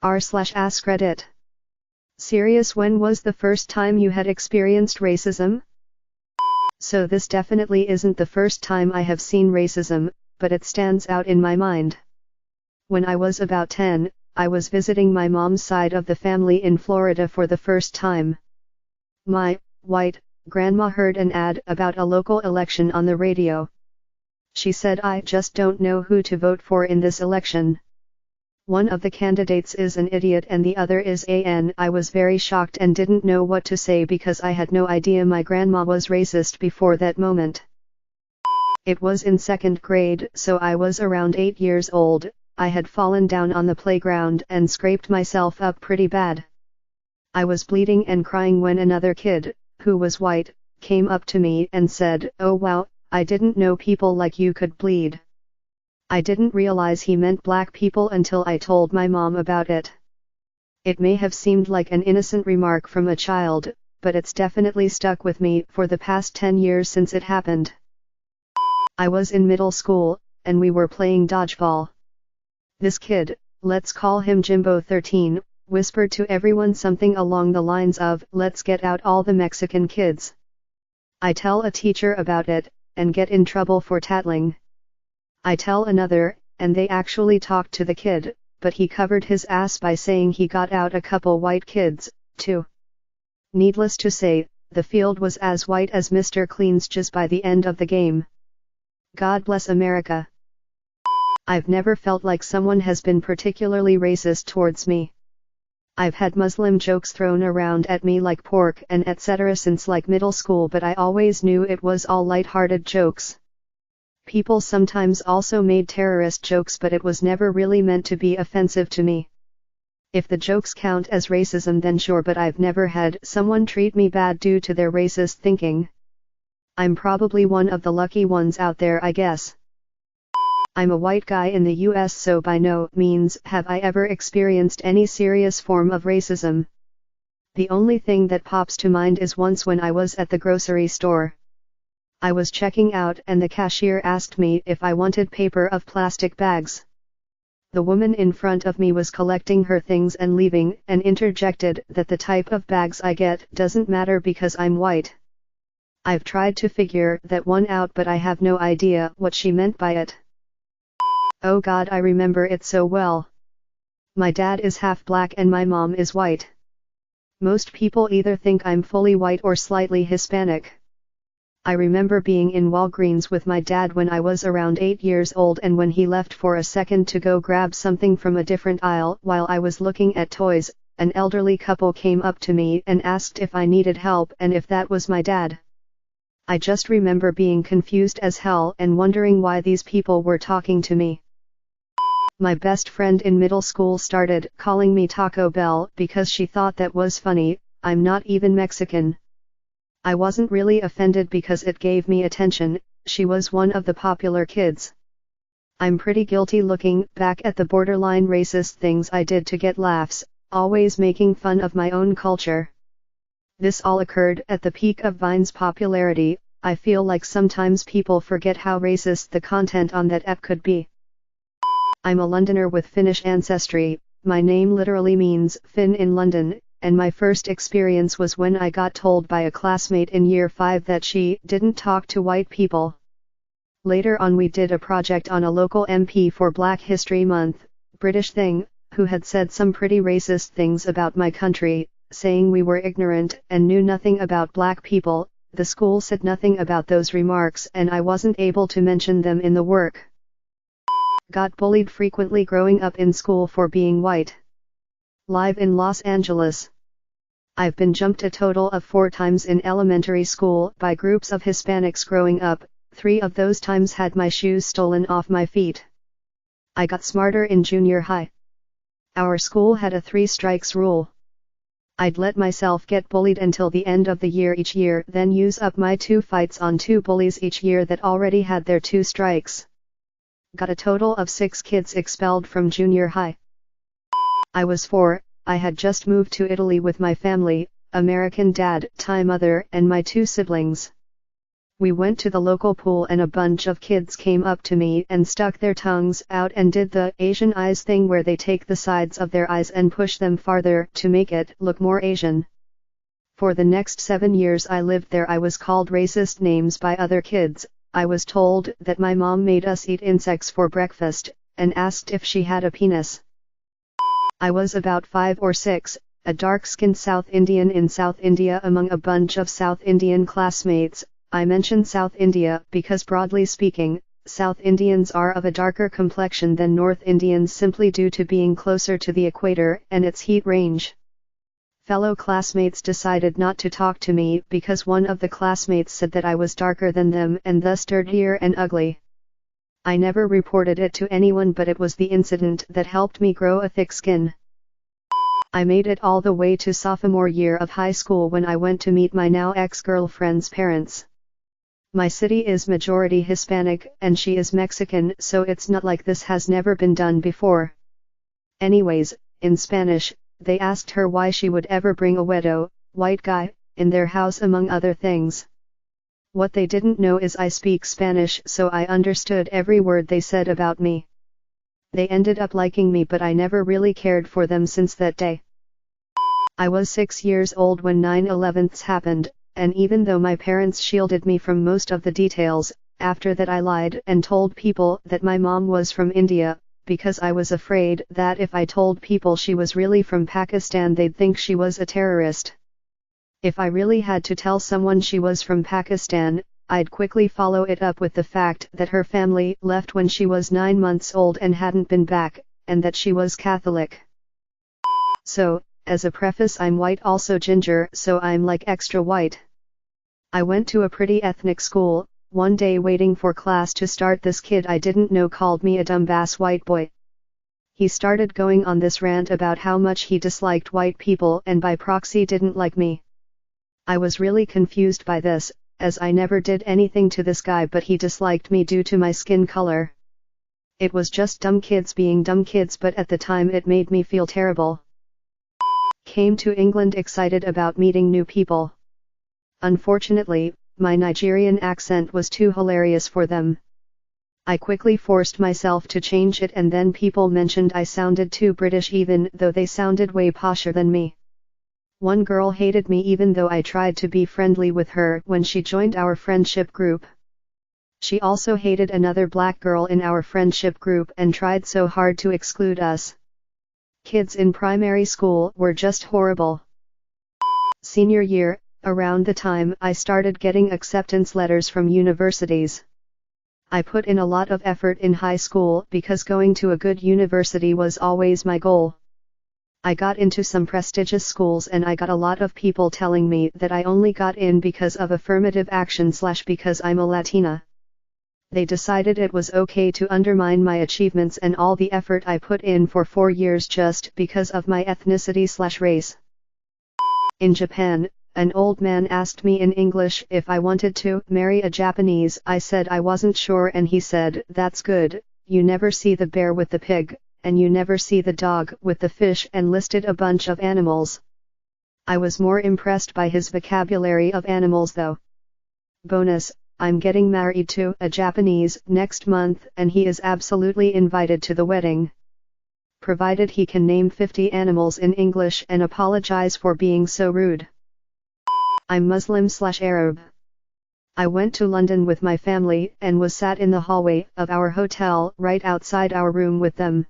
r/AskReddit. Serious, when was the first time you had experienced racism? So this definitely isn't the first time I have seen racism, but it stands out in my mind. When I was about 10, I was visiting my mom's side of the family in Florida for the first time. My white grandma heard an ad about a local election on the radio. She said, "I just don't know who to vote for in this election. One of the candidates is an idiot and the other is an." I was very shocked and didn't know what to say because I had no idea my grandma was racist before that moment. It was in second grade, so I was around 8 years old. I had fallen down on the playground and scraped myself up pretty bad. I was bleeding and crying when another kid, who was white, came up to me and said, "Oh wow, I didn't know people like you could bleed." I didn't realize he meant black people until I told my mom about it. It may have seemed like an innocent remark from a child, but it's definitely stuck with me for the past 10 years since it happened. I was in middle school, and we were playing dodgeball. This kid, let's call him Jimbo 13, whispered to everyone something along the lines of, "Let's get out all the Mexican kids." I tell a teacher about it, and get in trouble for tattling. I tell another, and they actually talked to the kid, but he covered his ass by saying he got out a couple white kids, too. Needless to say, the field was as white as Mr. Clean's jizz by the end of the game. God bless America. I've never felt like someone has been particularly racist towards me. I've had Muslim jokes thrown around at me like pork and etc. since like middle school, but I always knew it was all light-hearted jokes. People sometimes also made terrorist jokes, but it was never really meant to be offensive to me. If the jokes count as racism, then sure, but I've never had someone treat me bad due to their racist thinking. I'm probably one of the lucky ones out there, I guess. I'm a white guy in the US, so by no means have I ever experienced any serious form of racism. The only thing that pops to mind is once when I was at the grocery store. I was checking out and the cashier asked me if I wanted paper of plastic bags. The woman in front of me was collecting her things and leaving, and interjected that the type of bags I get doesn't matter because I'm white. I've tried to figure that one out, but I have no idea what she meant by it. Oh God, I remember it so well. My dad is half black and my mom is white. Most people either think I'm fully white or slightly Hispanic. I remember being in Walgreens with my dad when I was around 8 years old, and when he left for a second to go grab something from a different aisle while I was looking at toys, an elderly couple came up to me and asked if I needed help and if that was my dad. I just remember being confused as hell and wondering why these people were talking to me. My best friend in middle school started calling me Taco Bell because she thought that was funny. I'm not even Mexican. I wasn't really offended because it gave me attention. She was one of the popular kids. I'm pretty guilty looking back at the borderline racist things I did to get laughs, always making fun of my own culture. This all occurred at the peak of Vine's popularity. I feel like sometimes people forget how racist the content on that app could be. I'm a Londoner with Finnish ancestry. My name literally means Finn in London, and my first experience was when I got told by a classmate in year 5 that she didn't talk to white people. Later on we did a project on a local MP for Black History Month, British thing, who had said some pretty racist things about my country, saying we were ignorant and knew nothing about black people. The school said nothing about those remarks and I wasn't able to mention them in the work. Got bullied frequently growing up in school for being white. Live in Los Angeles. I've been jumped a total of 4 times in elementary school by groups of Hispanics growing up. 3 of those times had my shoes stolen off my feet. I got smarter in junior high. Our school had a 3 strikes rule. I'd let myself get bullied until the end of the year each year, then use up my 2 fights on 2 bullies each year that already had their 2 strikes. Got a total of 6 kids expelled from junior high. I was 4, I had just moved to Italy with my family, American dad, Thai mother, and my 2 siblings. We went to the local pool and a bunch of kids came up to me and stuck their tongues out and did the Asian eyes thing where they take the sides of their eyes and push them farther to make it look more Asian. For the next 7 years I lived there I was called racist names by other kids. I was told that my mom made us eat insects for breakfast, and asked if she had a penis. I was about 5 or 6, a dark-skinned South Indian in South India among a bunch of South Indian classmates. I mention South India because broadly speaking, South Indians are of a darker complexion than North Indians simply due to being closer to the equator and its heat range. Fellow classmates decided not to talk to me because one of the classmates said that I was darker than them and thus dirtier and ugly. I never reported it to anyone, but it was the incident that helped me grow a thick skin. I made it all the way to sophomore year of high school when I went to meet my now ex-girlfriend's parents. My city is majority Hispanic and she is Mexican, so it's not like this has never been done before. Anyways, in Spanish, they asked her why she would ever bring a weirdo, white guy, in their house among other things. What they didn't know is I speak Spanish, so I understood every word they said about me. They ended up liking me, but I never really cared for them since that day. I was 6 years old when 9/11 happened, and even though my parents shielded me from most of the details, after that I lied and told people that my mom was from India, because I was afraid that if I told people she was really from Pakistan they'd think she was a terrorist. If I really had to tell someone she was from Pakistan, I'd quickly follow it up with the fact that her family left when she was 9 months old and hadn't been back, and that she was Catholic. So, as a preface, I'm white, also ginger, so I'm like extra white. I went to a pretty ethnic school. One day waiting for class to start, this kid I didn't know called me a dumbass white boy. He started going on this rant about how much he disliked white people and by proxy didn't like me. I was really confused by this, as I never did anything to this guy, but he disliked me due to my skin color. It was just dumb kids being dumb kids, but at the time it made me feel terrible. Came to England excited about meeting new people. Unfortunately, my Nigerian accent was too hilarious for them. I quickly forced myself to change it, and then people mentioned I sounded too British even though they sounded way posher than me. One girl hated me even though I tried to be friendly with her when she joined our friendship group. She also hated another black girl in our friendship group and tried so hard to exclude us. Kids in primary school were just horrible. Senior year, around the time I started getting acceptance letters from universities. I put in a lot of effort in high school because going to a good university was always my goal. I got into some prestigious schools and I got a lot of people telling me that I only got in because of affirmative action / because I'm a Latina. They decided it was okay to undermine my achievements and all the effort I put in for 4 years just because of my ethnicity / race. In Japan, an old man asked me in English if I wanted to marry a Japanese. I said I wasn't sure and he said, "That's good, you never see the bear with the pig, and you never see the dog with the fish," and listed a bunch of animals. I was more impressed by his vocabulary of animals though. Bonus, I'm getting married to a Japanese next month and he is absolutely invited to the wedding. Provided he can name 50 animals in English and apologize for being so rude. I'm Muslim / Arab. I went to London with my family and was sat in the hallway of our hotel right outside our room with them.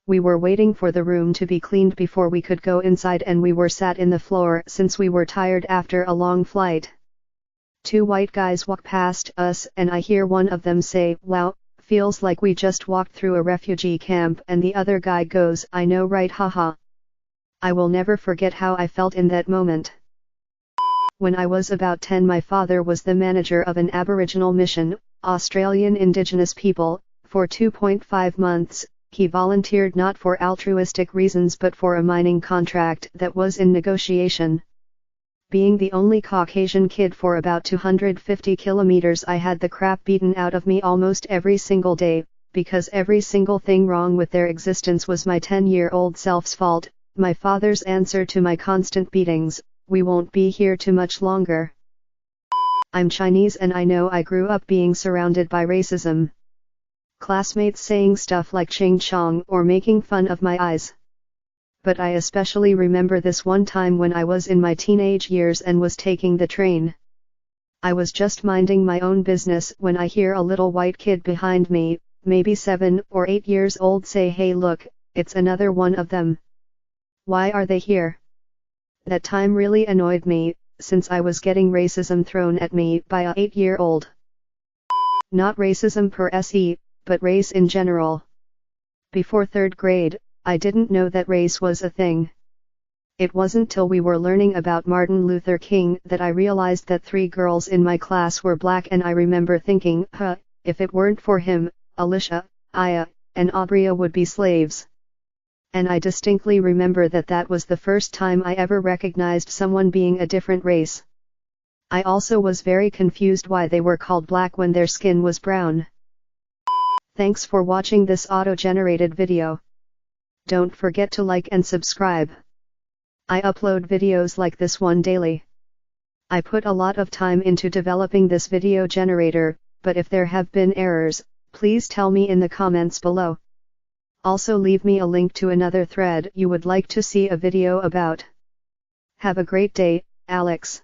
We were waiting for the room to be cleaned before we could go inside and we were sat in the floor since we were tired after a long flight. 2 white guys walk past us and I hear one of them say, "Wow, feels like we just walked through a refugee camp," and the other guy goes, "I know, right, haha." I will never forget how I felt in that moment. When I was about 10, my father was the manager of an Aboriginal mission, Australian Indigenous people. For 2.5 months, he volunteered not for altruistic reasons but for a mining contract that was in negotiation. Being the only Caucasian kid for about 250 kilometers, I had the crap beaten out of me almost every single day, because every single thing wrong with their existence was my 10-year-old self's fault. My father's answer to my constant beatings: "We won't be here too much longer." I'm Chinese and I know I grew up being surrounded by racism. Classmates saying stuff like ching chong or making fun of my eyes. But I especially remember this one time when I was in my teenage years and was taking the train. I was just minding my own business when I hear a little white kid behind me, maybe 7 or 8 years old, say, "Hey look, it's another one of them. Why are they here?" That time really annoyed me, since I was getting racism thrown at me by a 8-year-old. Not racism per se, but race in general. Before 3rd grade, I didn't know that race was a thing. It wasn't till we were learning about Martin Luther King that I realized that 3 girls in my class were black, and I remember thinking, if it weren't for him, Alicia, Aya, and Aubrey would be slaves. And I distinctly remember that that was the first time I ever recognized someone being a different race. I also was very confused why they were called black when their skin was brown. Thanks for watching this auto-generated video. Don't forget to like and subscribe. I upload videos like this one daily. I put a lot of time into developing this video generator, but if there have been errors, please tell me in the comments below. Also leave me a link to another thread you would like to see a video about. Have a great day, Alex.